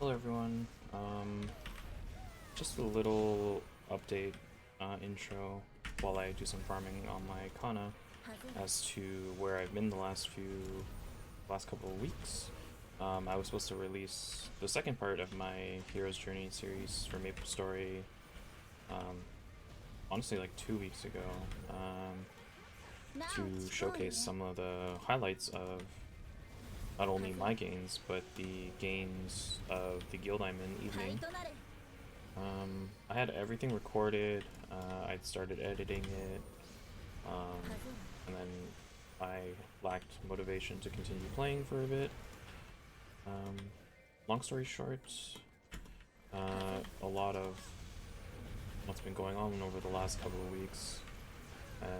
Hello everyone. Just a little update intro while I do some farming on my Kanna as to where I've been the last couple of weeks. I was supposed to release the second part of my Hero's Journey series for Maplestory honestly like 2 weeks ago to showcase some of the highlights of not only my gains, but the gains of the guild I'm in evening. I had everything recorded, I'd started editing it, and then I lacked motivation to continue playing for a bit. Long story short, a lot of what's been going on over the last couple of weeks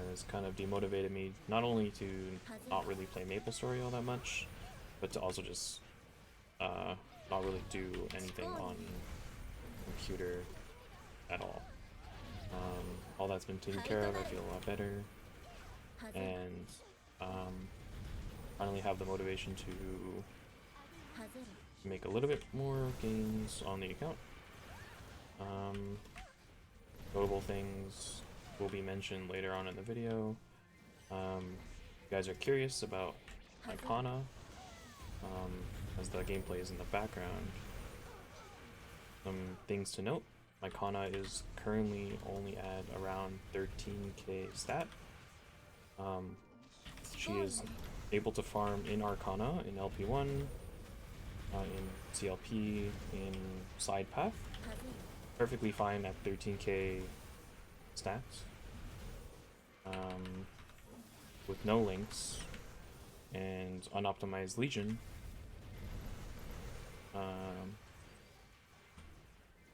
has kind of demotivated me, not only to not really play Maplestory all that much, but to also just not really do anything on computer at all. All that's been taken care of, I feel a lot better, and finally have the motivation to make a little bit more gains on the account. Notable things will be mentioned later on in the video. You guys are curious about Arcana, as the gameplay is in the background. Some things to note: my Kanna is currently only at around 13k stat. She is able to farm in Arcana, in LP1, in CLP, in side path, perfectly fine at 13k stats, with no links and unoptimized Legion.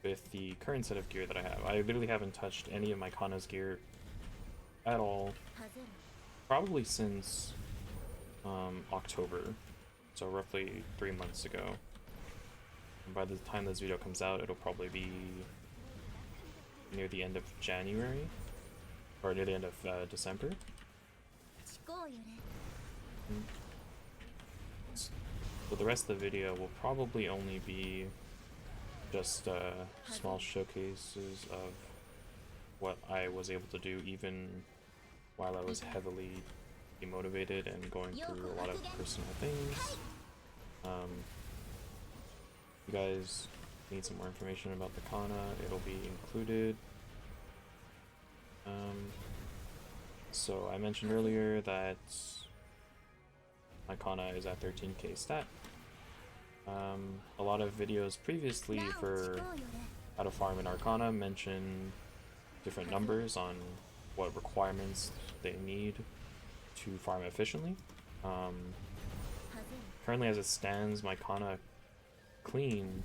With the current set of gear that I have, I literally haven't touched any of my Kanna's gear at all, probably since October, so roughly 3 months ago. And by the time this video comes out, it'll probably be near the end of January, or near the end of December. So the rest of the video will probably only be just small showcases of what I was able to do even while I was heavily demotivated and going through a lot of personal things. You guys need some more information about the Kanna, it'll be included. So I mentioned earlier that my Kanna is at 13k stat. A lot of videos previously for how to farm in Arcana mention different numbers on what requirements they need to farm efficiently. Currently, as it stands, my Kanna clean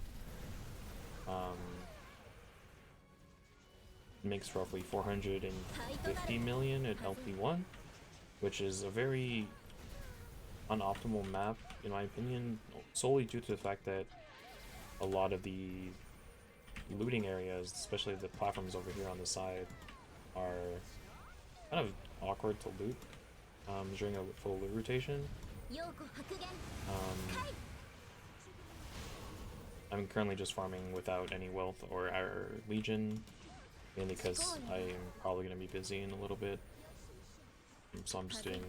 makes roughly 450 million at LP1, which is a very unoptimal map in my opinion, solely due to the fact that a lot of the looting areas, especially the platforms over here on the side, are kind of awkward to loot during a full loot rotation. I'm currently just farming without any wealth or our Legion, mainly because I am probably going to be busy in a little bit, so I'm just doing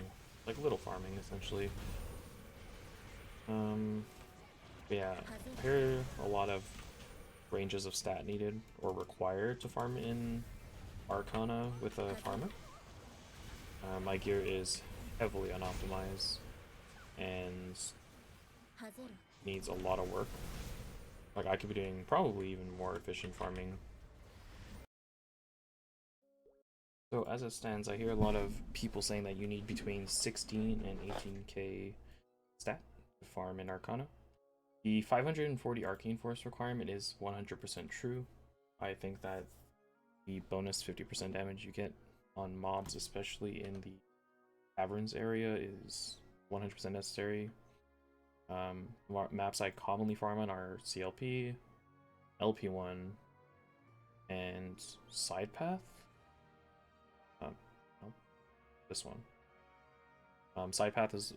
like little farming essentially. But yeah, here are a lot of ranges of stat needed or required to farm in Arcana with a farmer. My gear is heavily unoptimized and needs a lot of work. Like, I could be doing probably even more efficient farming. So as it stands, I hear a lot of people saying that you need between 16 and 18k stat to farm in Arcana. The 540 Arcane Force requirement is 100% true. I think that the bonus 50% damage you get on mobs, especially in the caverns area, is 100% necessary. Maps I commonly farm on are CLP, LP1, and Side Path. No, this one. Side Path is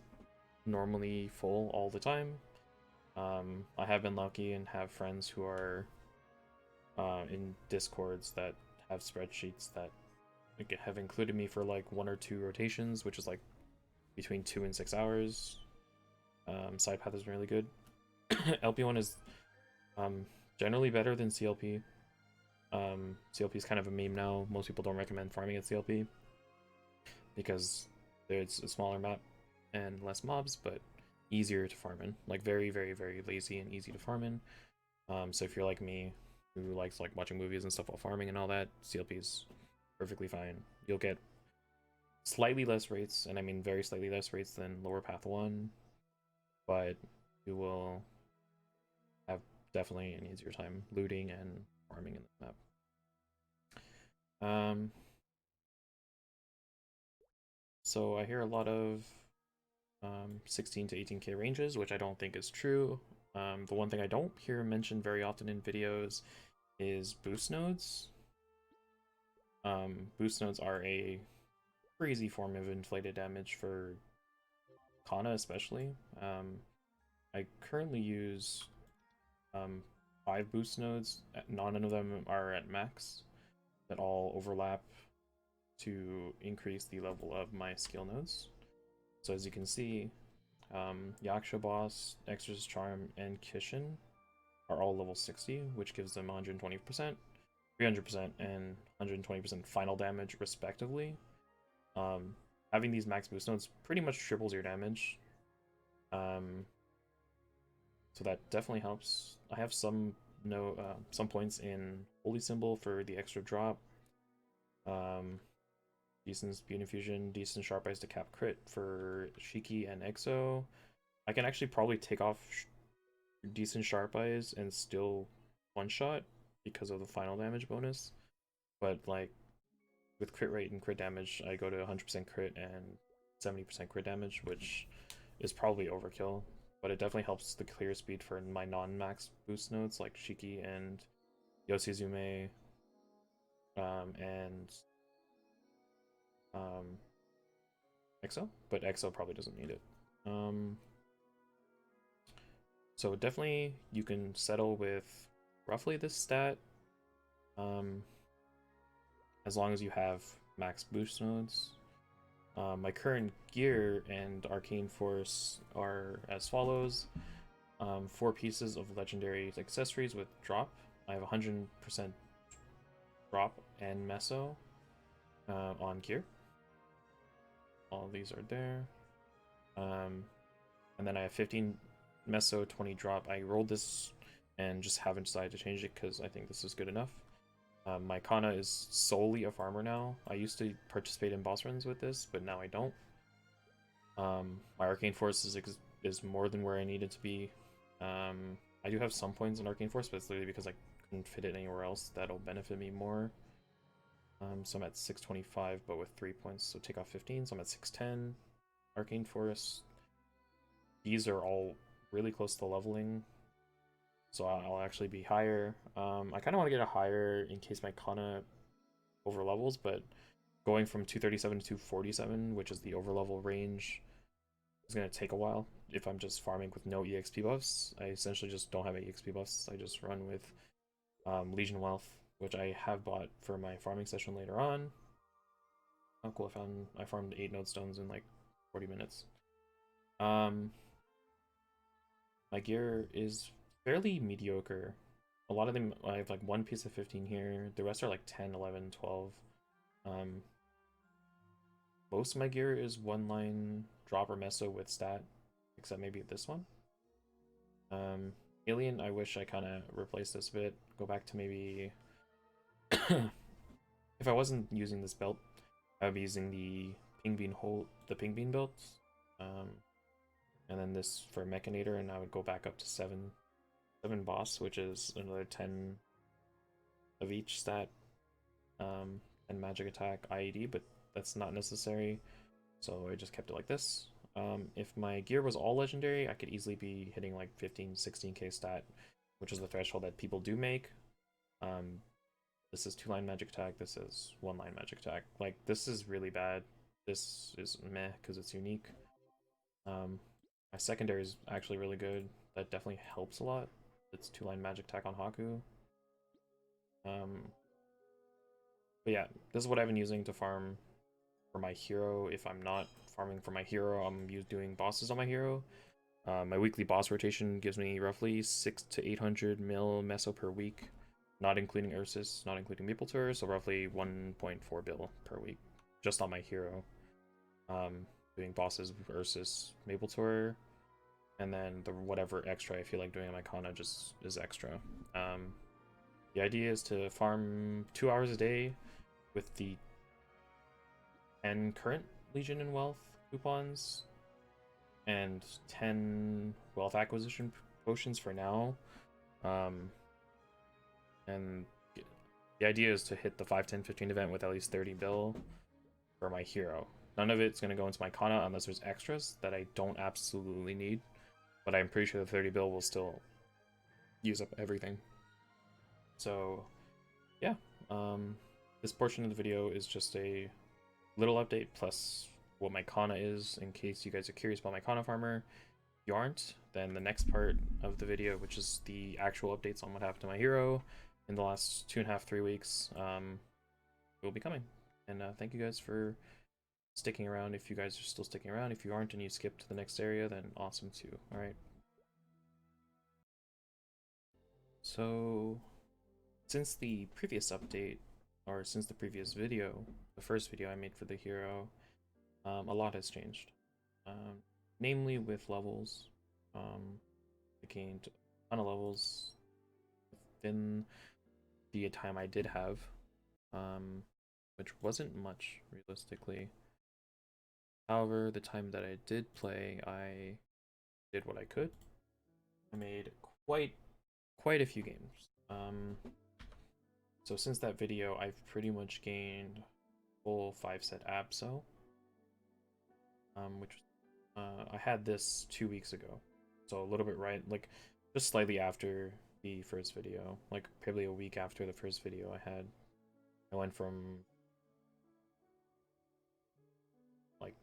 normally full all the time, I have been lucky and have friends who are in discords that have spreadsheets that have included me for like 1 or 2 rotations, which is like between 2 and 6 hours. Side path is really good. LP1 is generally better than CLP. CLP is kind of a meme now. Most people don't recommend farming at CLP because it's a smaller map and less mobs, but easier to farm in. Like very, very, very lazy and easy to farm in. So if you're like me, who likes like watching movies and stuff while farming and all that, CLP is perfectly fine. You'll get slightly less rates, and I mean very slightly less rates than lower path 1, but you will have definitely an easier time looting and farming in the map. So I hear a lot of 16 to 18k ranges, which I don't think is true. The one thing I don't hear mentioned very often in videos is boost nodes. Boost nodes are a crazy form of inflated damage for Kanna especially. I currently use 5 boost nodes. None of them are at max, that all overlap to increase the level of my skill nodes. So as you can see, Yaksha Boss, Exorcist Charm, and Kishin are all level 60, which gives them 120%, 300%, and 120% final damage respectively. Having these max boost nodes pretty much triples your damage. So that definitely helps. I have some points in Holy Symbol for the extra drop. Decent Speed Infusion, decent Sharp Eyes to cap crit for Shiki and Exo. I can actually probably take off decent Sharp Eyes and still one-shot because of the final damage bonus. But like with crit rate and crit damage, I go to 100% crit and 70% crit damage, which is probably overkill. But it definitely helps the clear speed for my non-max boost nodes like Shiki and Yoshizume, and Exo, but Exo probably doesn't need it. So definitely you can settle with roughly this stat, as long as you have max boost nodes. My current gear and arcane force are as follows. 4 pieces of legendary accessories with drop. I have 100% drop and meso on gear. All these are there. And then I have 15 meso, 20 drop. I rolled this and just haven't decided to change it because I think this is good enough. My Kanna is solely a farmer now. I used to participate in boss runs with this, but now I don't. My Arcane Force is more than where I needed to be. I do have some points in Arcane Force, but it's literally because I couldn't fit it anywhere else that'll benefit me more. So I'm at 625, but with 3 points, so take off 15, so I'm at 610. Arcane Force. These are all really close to leveling, so I'll actually be higher. I kind of want to get a higher in case my Kanna over levels, but going from 237 to 247, which is the overlevel range, is going to take a while. If I'm just farming with no EXP buffs, I essentially just don't have EXP buffs. I just run with Legion Wealth, which I have bought for my farming session later on. Oh cool, I farmed 8 node stones in like 40 minutes. My gear is fairly mediocre. A lot of them, I have like 1 piece of 15 here. The rest are like 10, 11, 12. Most of my gear is 1 line drop or meso with stat, except maybe this one. Alien, I wish I kind of replaced this a bit. Go back to maybe... If I wasn't using this belt, I would be using the ping bean belt. And then this for Mechanator, and I would go back up to 7 boss, which is another 10 of each stat, and magic attack IED, but that's not necessary, so I just kept it like this. If my gear was all legendary, I could easily be hitting like 15, 16k stat, which is the threshold that people do make. This is 2-line magic attack, this is 1-line magic attack. Like, this is really bad. This is meh, because it's unique. My secondary is actually really good. that definitely helps a lot. It's 2-line magic attack on Haku. But yeah, this is what I've been using to farm for my hero. If I'm not farming for my hero, I'm doing bosses on my hero. My weekly boss rotation gives me roughly 600 to 800 mil meso per week, not including Ursus, not including Maplestory, so roughly 1.4 bill per week, just on my hero. Doing bosses with Ursus, Maplestory, and then the whatever extra I feel like doing on my Kanna just is extra. The idea is to farm 2 hours a day with the 10 current Legion and Wealth coupons and 10 wealth acquisition potions for now. And the idea is to hit the 5, 10, 15 event with at least 30 bill for my hero. None of it's going to go into my Kanna unless there's extras that I don't absolutely need. But I'm pretty sure the 30 bill will still use up everything. So, yeah. This portion of the video is just a little update plus what my Kanna is, in case you guys are curious about my Kanna farmer. If you aren't, then the next part of the video, which is the actual updates on what happened to my hero in the last 2.5, 3 weeks, will be coming. And thank you guys for sticking around. If you guys are still sticking around, if you aren't and you skip to the next area, then awesome too. All right. So, since the previous update, or since the previous video, the first video I made for the hero, a lot has changed. Namely with levels. I gained a ton of levels within the time I did have, which wasn't much realistically. However, the time that I did play, I did what I could. I made quite a few games. So since that video, I've pretty much gained full 5-set Abso, which I had this 2 weeks ago, so a little bit right, like just slightly after the first video, like probably a week after the first video I went from like,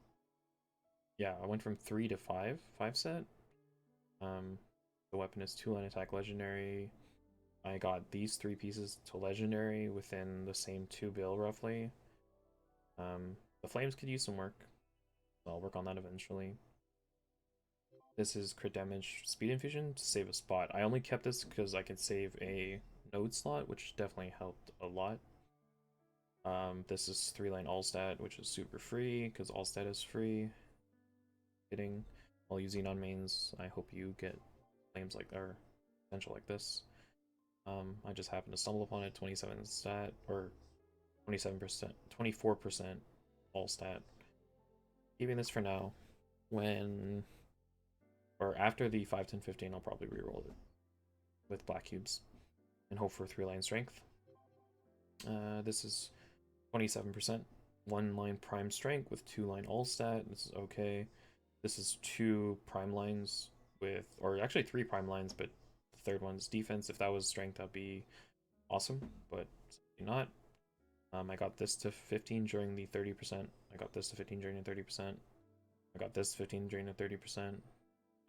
yeah, I went from 3 to 5-set. The weapon is 2-line attack legendary. I got these 3 pieces to legendary within the same 2 bill roughly. The flames could use some work, so I'll work on that eventually. This is crit damage speed infusion to save a spot. I only kept this because I could save a node slot, which definitely helped a lot. This is 3-line all stat, which is super free because all stat is free. Kidding. While using on mains, I hope you get flames like, or potential like this. I just happened to stumble upon it. 27 stat, or 27%, 24% all stat. Keeping this for now. When, or after the 5, 10, 15, I'll probably reroll it with black cubes and hope for 3-line strength. This is 27%, 1-line prime strength with 2-line all stat. This is okay. This is 2 prime lines with, or actually 3 prime lines, but the third one's defense. If that was strength, that'd be awesome, but not. I got this to 15 during the 30%. I got this to 15 during the 30%. I got this 15 during the 30%.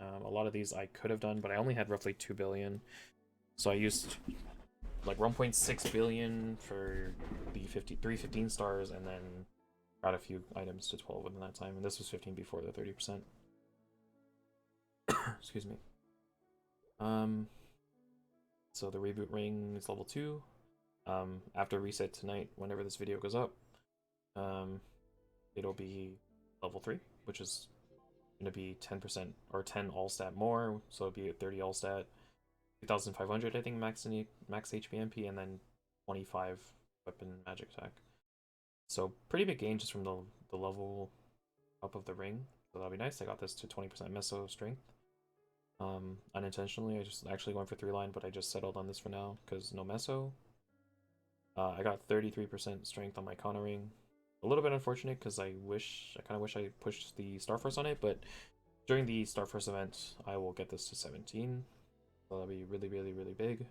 A lot of these I could have done, but I only had roughly 2 billion. So I used like 1.6 billion for the 15 stars, and then got a few items to 12 within that time. And this was 15 before the 30%. Excuse me. So the reboot ring is level 2. After reset tonight, whenever this video goes up, it'll be level 3, which is going to be 10% or 10 all stat more, so it'll be 30 all stat, 2,500 I think max HP MP, and then 25 weapon magic attack. So pretty big gain just from the level up of the ring, so that'll be nice. I got this to 20% meso strength. Unintentionally, I just actually went for 3-line, but I just settled on this for now because no meso. I got 33% strength on my Kanna ring. A little bit unfortunate because I kind of wish I pushed the Starforce on it, but during the Starforce event, I will get this to 17. So that'll be really, really, really big.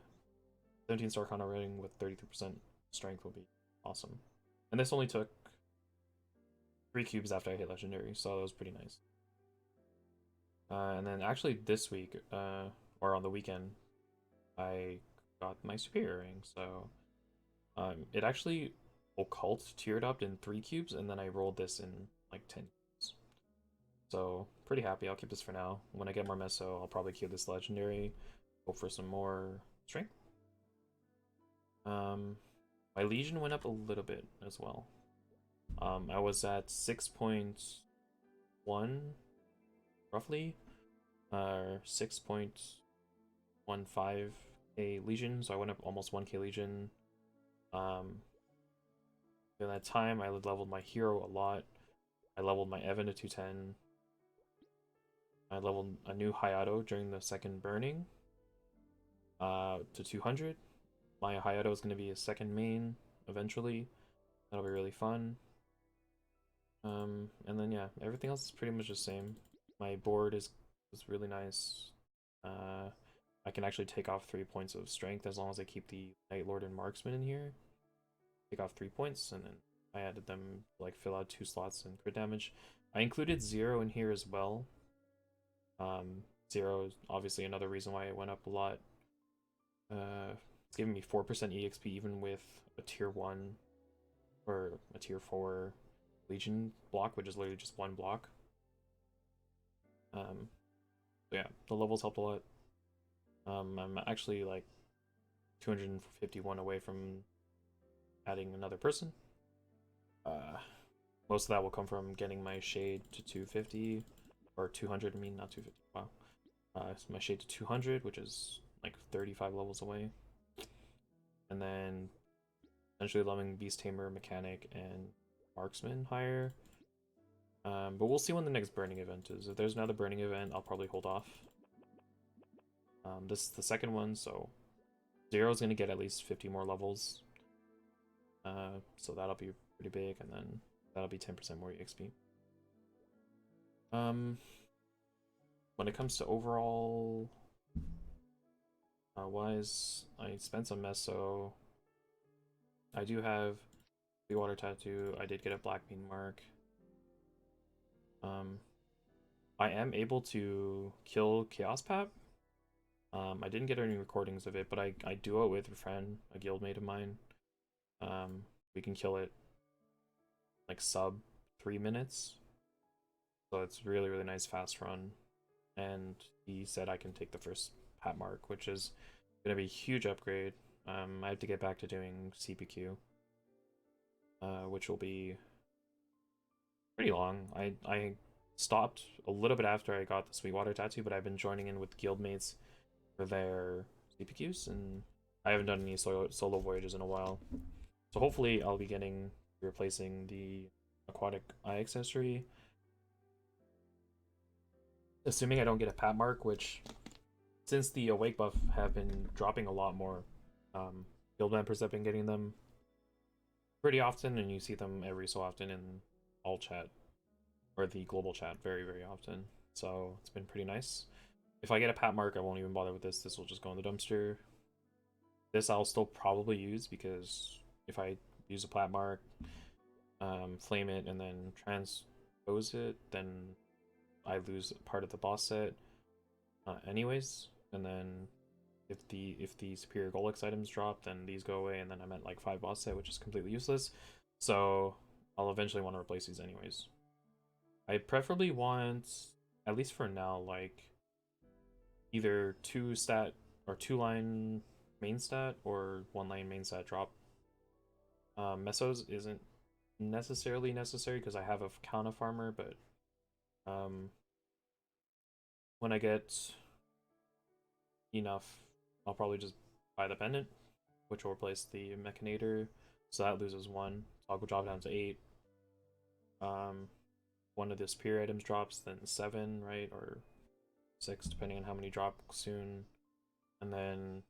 17 star Kanna ring with 33% strength will be awesome. And this only took 3 cubes after I hit legendary, so that was pretty nice. And then actually this week, or on the weekend, I got my superior ring. So it actually occult tiered up in 3 cubes, and then I rolled this in like 10 cubes. So pretty happy. I'll keep this for now. When I get more meso, I'll probably queue this legendary. Hope for some more strength. My legion went up a little bit as well. I was at 6.1 roughly, 6.15k legion, so I went up almost 1k legion. In that time, I leveled my hero a lot. I leveled my Evan to 210. I leveled a new Hayato during the second burning to 200. My Hayato is going to be a second main eventually. That'll be really fun. And then yeah, everything else is pretty much the same. My board is really nice. I can actually take off 3 points of strength as long as I keep the Night Lord and Marksman in here. Take off 3 points, and then I added them to, like, fill out 2 slots and crit damage. I included 0 in here as well. 0 is obviously another reason why it went up a lot. It's giving me 4% EXP even with a tier 1 or a tier 4 Legion block, which is literally just 1 block. So yeah, the levels helped a lot. I'm actually like 251 away from adding another person. Most of that will come from getting my shade to 250 or 200. I mean, not 250. Wow. So my shade to 200, which is like 35 levels away, and then eventually leveling Beast Tamer, Mechanic, and Marksman higher. But we'll see when the next burning event is. If there's another burning event, I'll probably hold off. This is the second one, so 0 is going to get at least 50 more levels. So that'll be pretty big, and then that'll be 10% more EXP. When it comes to overall wise, I spent some meso. I do have the water tattoo. I did get a black bean mark. I am able to kill Chaos Pap. I didn't get any recordings of it, but I duo it with a friend, a guildmate of mine. We can kill it like sub 3 minutes. So it's really, really nice fast run. And he said I can take the first Pat mark, which is going to be a huge upgrade. I have to get back to doing CPQ, which will be pretty long. I stopped a little bit after I got the Sweetwater tattoo, but I've been joining in with guildmates for their CPQs, and I haven't done any solo voyages in a while. So hopefully I'll be replacing the aquatic eye accessory. Assuming I don't get a Pat mark, which, since the awake buff have been dropping a lot more, guild members have been getting them pretty often, and you see them every so often in all chat, or the global chat very, very often. So it's been pretty nice. If I get a Pat mark, I won't even bother with this. This will just go in the dumpster. This I'll still probably use, because if I use a Pat mark, flame it, and then transpose it, then I lose part of the boss set anyways. And then if the superior Golix items drop, then these go away, and then I'm at like 5 boss set, which is completely useless. So I'll eventually want to replace these anyways. I preferably want, at least for now, like either 2 stat or 2 line main stat or 1 line main stat drop. Mesos isn't necessarily necessary because I have a Kanna farmer, but when I get enough, I'll probably just buy the pendant, which will replace the Mechanator, so that loses 1. So I'll go drop down to 8. One of the superior items drops, then 7, right, or 6, depending on how many drop soon. And then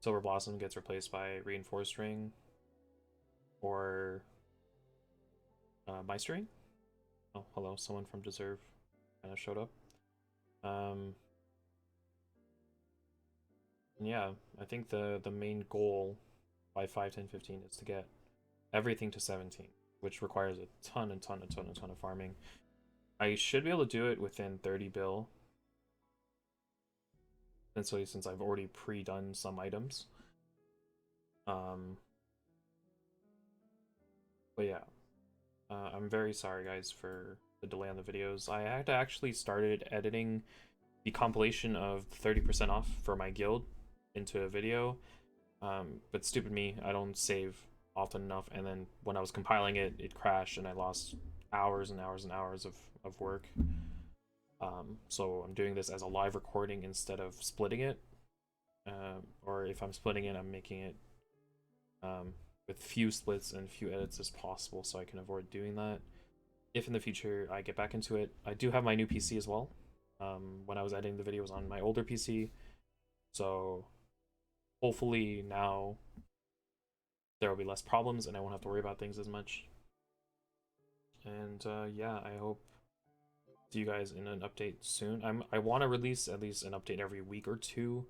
Silver Blossom gets replaced by Reinforced Ring or Maestering. Oh, hello, someone from Deserve kind of showed up. Yeah, I think the main goal by 5, 10, 15 is to get everything to 17, which requires a ton of farming. I should be able to do it within 30 bill. essentially since I've already pre-done some items. But yeah, I'm very sorry guys for the delay on the videos. I had actually started editing the compilation of 30% off for my guild into a video, but stupid me, I don't save often enough, and then when I was compiling it, it crashed and I lost hours and hours and hours of work. So I'm doing this as a live recording instead of splitting it, or if I'm splitting it, I'm making it with few splits and few edits as possible so I can avoid doing that. If in the future I get back into it, I do have my new PC as well. When I was editing the videos on my older PC, so hopefully now there will be less problems and I won't have to worry about things as much. And yeah, I hope to see you guys in an update soon. I want to release at least an update every week or two,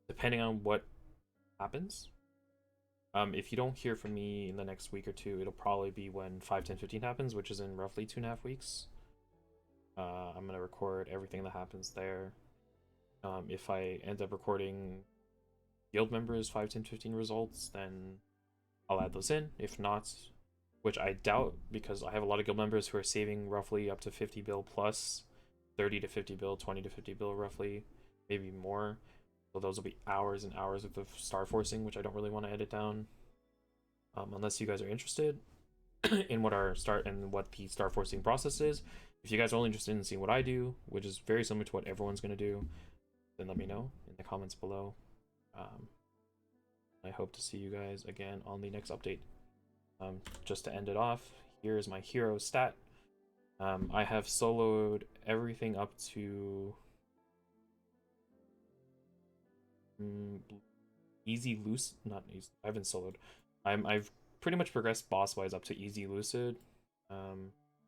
depending on what happens. If you don't hear from me in the next week or two, it'll probably be when 5, 10, 15 happens, which is in roughly 2.5 weeks. I'm gonna record everything that happens there. If I end up recording guild members 5, 10, 15 results, then I'll add those in. If not, which I doubt, because I have a lot of guild members who are saving roughly up to 50 bill plus, 30 to 50 bill, 20 to 50 bill roughly, maybe more. So those will be hours and hours of star forcing, which I don't really want to edit down. Unless you guys are interested in what the star forcing process is. If you guys are only interested in seeing what I do, which is very similar to what everyone's gonna do, then let me know in the comments below. I hope to see you guys again on the next update. Just to end it off, here's my hero stat. I have soloed everything up to easy Lucid, not easy, I haven't soloed. I've pretty much progressed boss wise up to easy Lucid.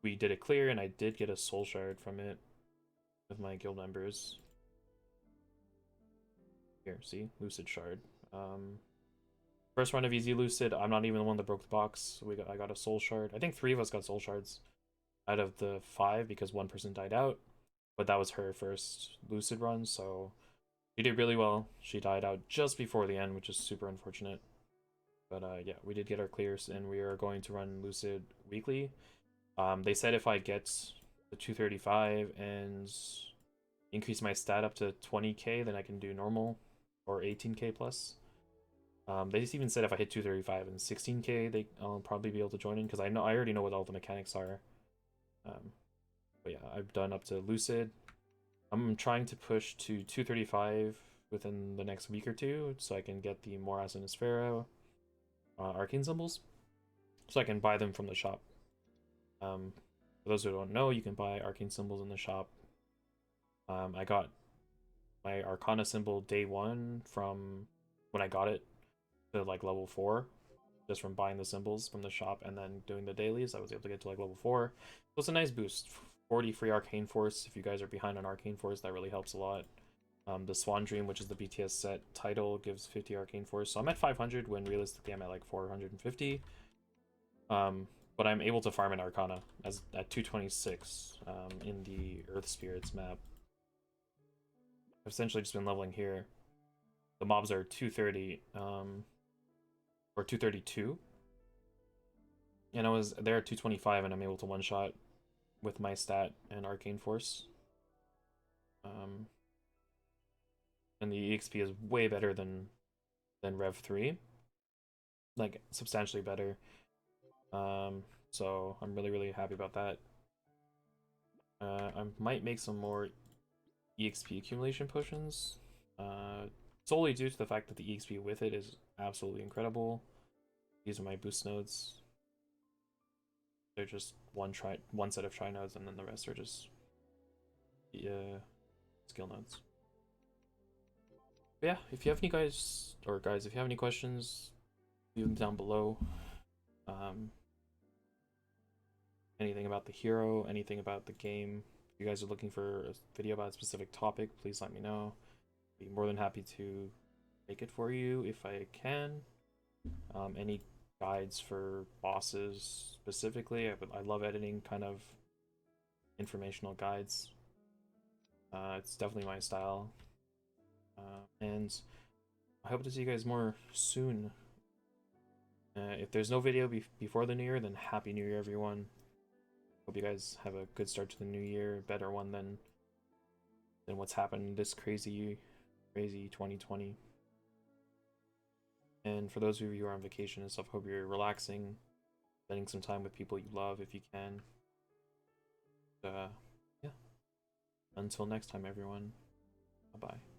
We did it clear and I did get a soul shard from it with my guild members. Here, see, Lucid shard. First run of easy Lucid, I'm not even the one that broke the box. I got a soul shard. I think 3 of us got soul shards out of the 5 because one person died out, but that was her first Lucid run, so she did really well. She died out just before the end, which is super unfortunate. But yeah, we did get our clears, and we are going to run Lucid weekly. They said if I get the 235 and increase my stat up to 20k, then I can do normal, or 18k plus. They just even said if I hit 235 and 16k, I'll probably be able to join in, because I already know what all the mechanics are. But yeah, I've done up to Lucid. I'm trying to push to 235 within the next week or two, so I can get the Moraz and Aspera arcane symbols, so I can buy them from the shop. For those who don't know, you can buy arcane symbols in the shop. I got my Arcana symbol day 1 from when I got it to like level 4, just from buying the symbols from the shop and then doing the dailies. I was able to get to like level 4. So it's a nice boost. 40 free arcane force. If you guys are behind on arcane force, that really helps a lot. The Swan Dream, which is the BTS set title, gives 50 arcane force. So I'm at 500 when realistically I'm at like 450. But I'm able to farm an Arcana at 226 in the Earth Spirits map. I've essentially just been leveling here. The mobs are 230 or 232. And I was there at 225 and I'm able to one-shot with my stat and arcane force. And the EXP is way better than Rev 3. Like, substantially better. So I'm really happy about that. I might make some more EXP accumulation potions. Solely due to the fact that the EXP with it is absolutely incredible. These are my boost nodes. They're just one set of tri nodes, and then the rest are just skill nodes. But yeah, if you have any guys, if you have any questions, leave them down below. Anything about the hero, anything about the game. If you guys are looking for a video about a specific topic, please let me know. Be more than happy to make it for you if I can. Any guides for bosses specifically, I love editing kind of informational guides. It's definitely my style. And I hope to see you guys more soon. If there's no video before the new year, then Happy New Year, everyone. Hope you guys have a good start to the new year, better one than what's happened this crazy 2020. And for those of you who are on vacation and stuff, hope you're relaxing, spending some time with people you love if you can. Yeah. Until next time, everyone. Bye-bye.